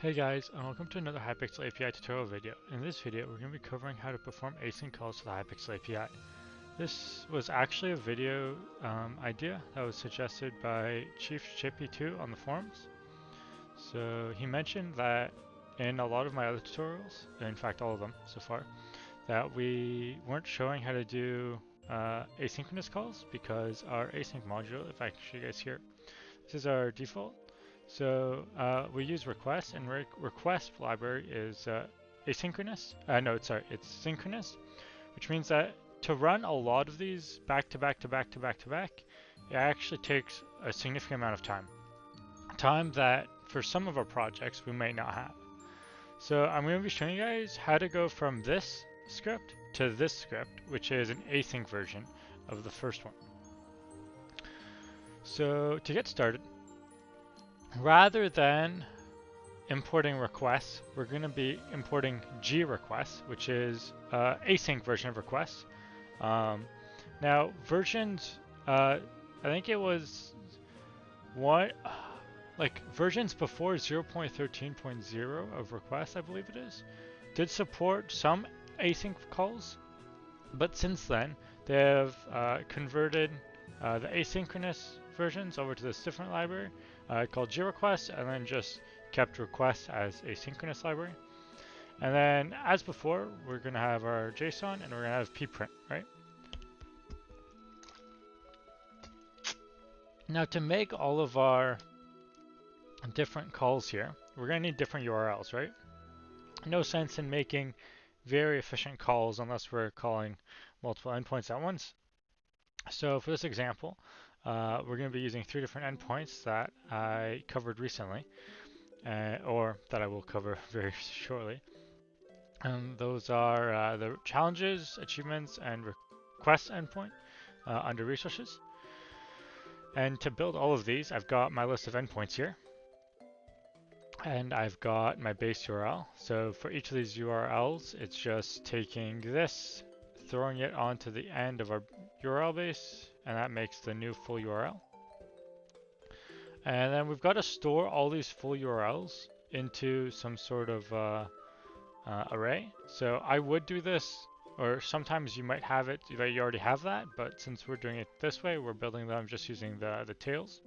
Hey guys, and welcome to another Hypixel API tutorial video. In this video, we're going to be covering how to perform async calls to the Hypixel API. This was actually a video idea that was suggested by Chief JP2 on the forums. So he mentioned that in a lot of my other tutorials, in fact all of them so far, that we weren't showing how to do asynchronous calls because our async module, if I can show you guys here, this is our default. So we use request, and request library is asynchronous. It's synchronous, which means that to run a lot of these back to back to back to back to back, it actually takes a significant amount of time. Time that for some of our projects we might not have. So I'm going to be showing you guys how to go from this script to this script, which is an async version of the first one. So to get started, rather than importing requests, we're going to be importing gRequests, which is async version of requests. Now versions, I think it was versions before 0.13.0 of requests, I believe it is, did support some async calls, but since then they have converted the asynchronous versions over to this different library called gRequest, and then just kept requests as a synchronous library. And then, as before, we're going to have our JSON and we're going to have pprint, right? Now, to make all of our different calls here, we're going to need different URLs, right? No sense in making very efficient calls unless we're calling multiple endpoints at once. So for this example, we're going to be using 3 different endpoints that I covered recently, or that I will cover very shortly. And those are the challenges, achievements, and request endpoint under resources. And to build all of these, I've got my list of endpoints here. And I've got my base URL. So for each of these URLs, it's just taking this, throwing it onto the end of our URL base, and that makes the new full URL. And then we've got to store all these full URLs into some sort of array. So I would do this, or sometimes you might have it that you already have that, but since we're doing it this way, we're building them just using the tails.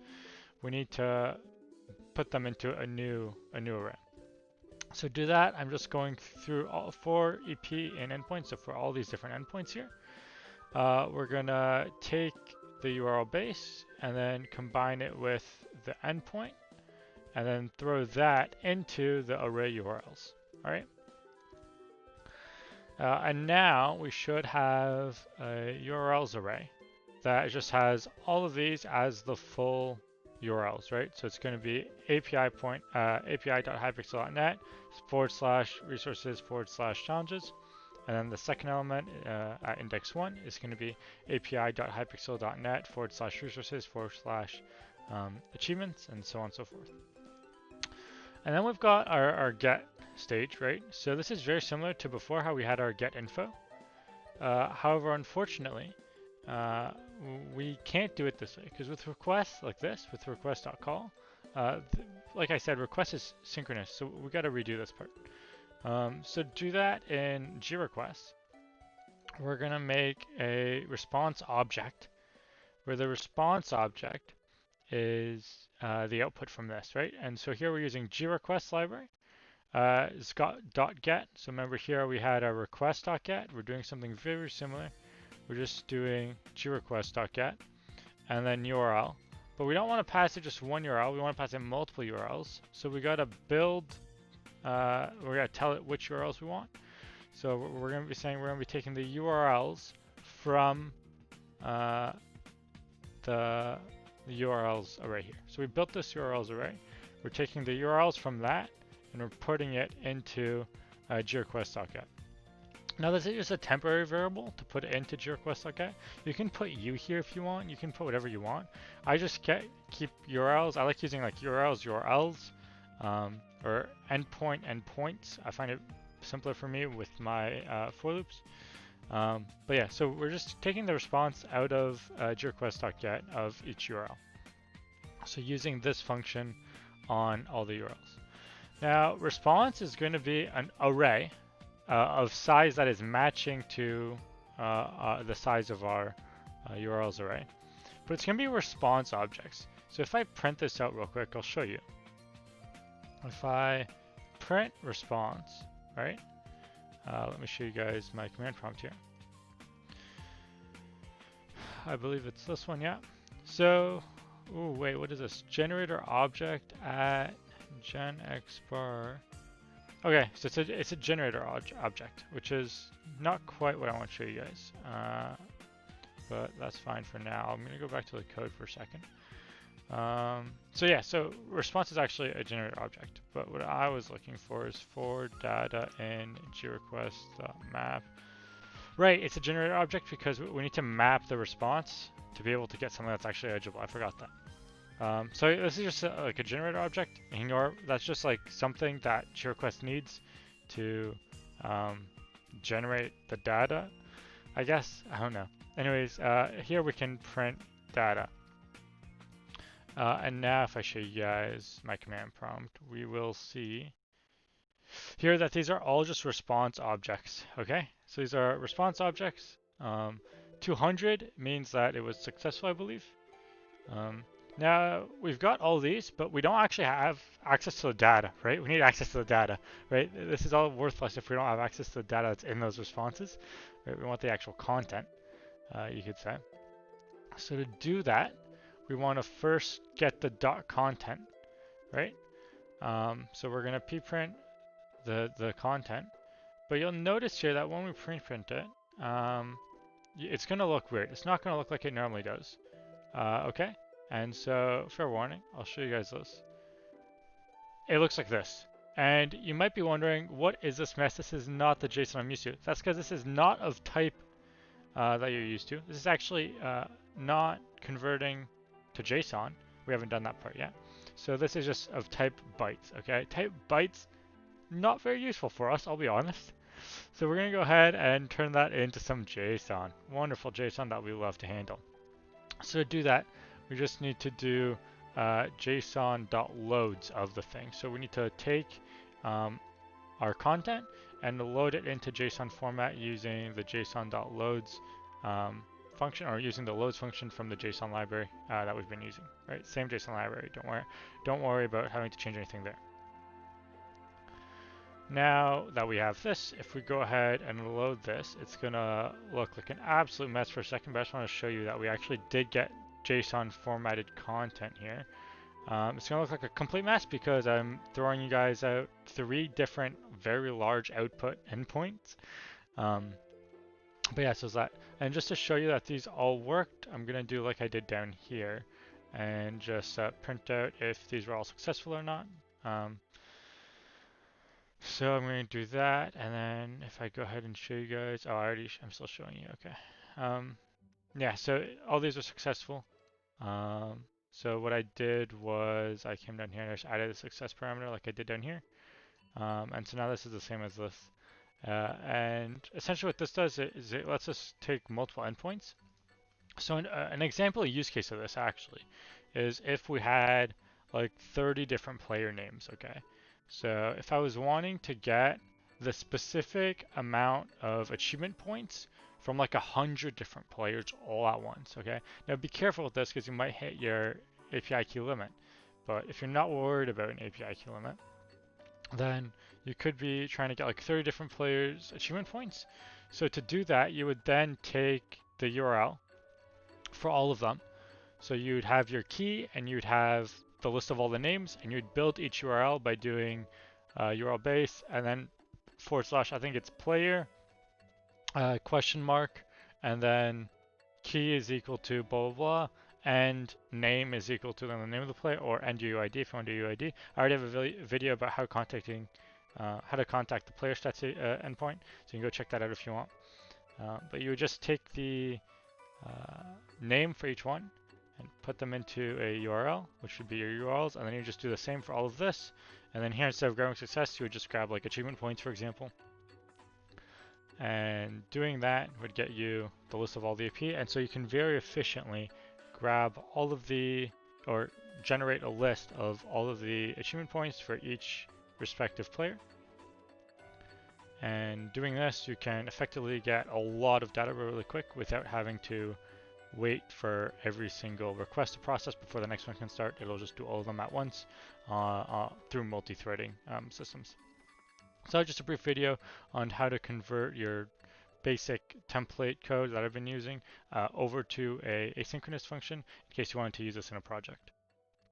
We need to put them into a new array. So to do that, I'm just going through all 4 EP and endpoints. So for all these different endpoints here, we're gonna take the URL base and then combine it with the endpoint, and then throw that into the array URLs. All right. And now we should have a URLs array that just has all of these as the full URLs, right? So it's going to be api.hypixel.net /resources/challenges. And then the second element at index 1 is going to be api.hypixel.net /resources/achievements, and so on and so forth. And then we've got our get stage, right? So this is very similar to before, how we had our get info. However, unfortunately, we can't do it this way, because with requests like this, with request.call, like I said, request is synchronous, so we got to redo this part. So to do that in gRequest, we're going to make a response object, where the response object is the output from this, right? And so here we're using gRequest library. It's got .get. So remember here we had our request.get. We're doing something very similar. We're just doing gRequest.get and then URL. But we don't want to pass it just one URL. We want to pass it multiple URLs. So we got to build, we're going to tell it which URLs we want. So we're going to be saying we're going to be taking the URLs from the URLs array here. So we built this URLs array. We're taking the URLs from that and we're putting it into gRequest.get. Now this is just a temporary variable to put into gRequest.get. You can put U here if you want. You can put whatever you want. I just keep URLs. I like using like URLs, or endpoints. I find it simpler for me with my for loops. But yeah, so we're just taking the response out of gRequest.get of each URL. So using this function on all the URLs. Now, response is going to be an array of size that is matching to the size of our URLs array. But it's going to be response objects. So if I print this out real quick, I'll show you. If I print response, right? Let me show you guys my command prompt here. I believe it's this one, yeah. So, ooh, wait, what is this? Generator object at genexbar. Okay, so it's a generator object, which is not quite what I want to show you guys. But that's fine for now. I'm going to go back to the code for a second. So yeah, so response is actually a generator object, but what I was looking for is for data in gRequest.map. Right, it's a generator object because we need to map the response to be able to get something that's actually edgeable. I forgot that. So this is just like a generator object. Ignore, that's just like something that gRequest needs to generate the data, I guess. I don't know. Anyways, here we can print data. And now if I show you guys my command prompt, we will see here that these are all just response objects, okay? So these are response objects. 200 means that it was successful, I believe. Now, we've got all these, but we don't actually have access to the data, right? We need access to the data, right? This is all worthless if we don't have access to the data that's in those responses, right? We want the actual content, you could say. So to do that, we want to first get the .content, right? So we're going to pprint the content, but you'll notice here that when we preprint it, it's going to look weird. It's not going to look like it normally does. Okay, and so fair warning, I'll show you guys this. It looks like this. And you might be wondering, what is this mess? This is not the JSON I'm used to. That's because this is not of type that you're used to. This is actually not converting to JSON. We haven't done that part yet. So this is just of type bytes, okay? Type bytes, not very useful for us, I'll be honest. So we're going to go ahead and turn that into some JSON. Wonderful JSON that we love to handle. So to do that, we just need to do JSON.loads of the thing. So we need to take our content and load it into JSON format using the JSON.loads function, or using the loads function from the JSON library that we've been using. Right, same JSON library. Don't worry about having to change anything there. Now that we have this, if we go ahead and load this, it's gonna look like an absolute mess for a second, but I just want to show you that we actually did get JSON formatted content here. It's gonna look like a complete mess because I'm throwing you guys out 3 different very large output endpoints. But yeah, so that, and just to show you that these all worked, I'm gonna do like I did down here and just print out if these were all successful or not. So I'm going to do that, and then if I go ahead and show you guys, oh, I'm still showing you, okay. Yeah, so all these are successful. So what I did was I came down here and I just added a success parameter like I did down here. And so now this is the same as this. And essentially what this does is it lets us take multiple endpoints. So an example use case of this actually is if we had like 30 different player names, okay? So if I was wanting to get the specific amount of achievement points from like 100 different players all at once, okay? Now be careful with this because you might hit your API key limit. But if you're not worried about an API key limit, then you could be trying to get like 30 different players achievement points. So to do that, you would then take the URL for all of them. So you'd have your key and you'd have the list of all the names, and you'd build each URL by doing URL base and then / I think it's player question mark, and then key is equal to blah blah blah, and name is equal to the name of the player, or end UUID if you want to do UUID. I already have a video about how to contact the player stats endpoint, so you can go check that out if you want. But you would just take the name for each one and put them into a URL, which would be your URLs, and then you just do the same for all of this. And then here, instead of grabbing success, you would just grab like achievement points, for example. And doing that would get you the list of all the AP, and so you can very efficiently grab all of the, or generate a list of all of the achievement points for each respective player. And doing this, you can effectively get a lot of data really quick without having to wait for every single request to process before the next one can start. It'll just do all of them at once through multi-threading systems. So just a brief video on how to convert your basic template code that I've been using over to a asynchronous function in case you wanted to use this in a project.